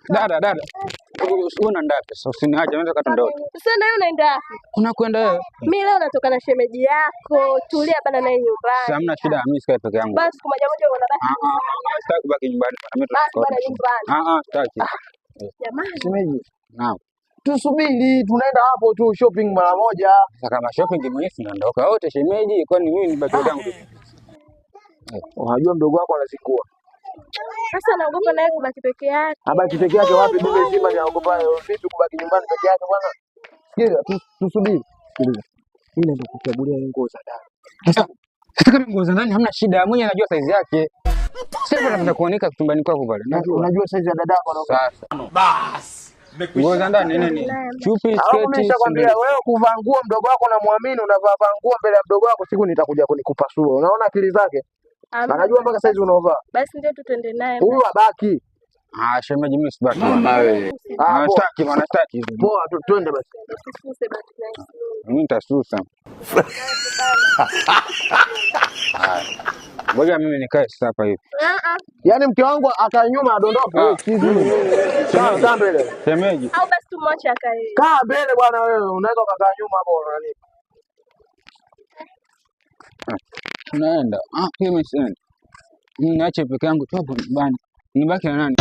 Dada. Unaenda wapi? Sasa usiniache, naweza katondoka. Sasa na wewe unaenda wapi? Unakwenda wewe? Mimi leo natoka na shemeji yako. Tulia bana naye nyumbani. Sasa hamna shida, mimi sikae peke yangu. Basi kwa moja unabaki. Sitaki kubaki nyumbani. Basi bana nyumbani. Sitaki. Jamani. Shemeji. Naam. Tusubiri, tunaenda hapo tu shopping mara moja. Sasa kama shopping mwenyewe tunaondoka wote shemeji, kwani mimi ni baki yangu? Unajua mdogo wako anazikua. Sasa naogopa naye kubaki peke yake. Abaki peke yake wapi? Dume zima ninaogopa vipi kubaki nyumbani peke yake bwana? Sikia, tusubiri. Sikiliza. Mimi ndio kuchagulia nguo za dada. Sasa kama nguo za nani hamna shida, mwenye anajua size yake. Sasa napenda kuonika chumbani kwako pale. Unajua size ya dadako na sasa. Bas. Nguo za ndani nini? Chupi, sketi. Nishakwambia wewe kuvaa nguo mdogo wako na muamini unavaa nguo mbele ya mdogo wako siku nitakuja kunikupasua. Unaona akili zake? Anajua mpaka size unaovaa. Basi ndio tutende naye. Huyu abaki. Shemeji mimi sibaki. Mama wewe. Sitaki. Poa, twende basi. Usisuse basi nice. Mimi nitasusa. Ngoja mimi nikae sasa hapa hivi. Yaani mke wangu akae nyuma adondoke wewe sizi. Kaa mbele. Shemeji. Au basi tumwache akae. Kaa mbele bwana wewe, unaweza kukaa nyuma hapo nani? Tunaenda. Mimi siendi. Mimi naache peke yangu tu hapo nyumbani. Nibaki na nani?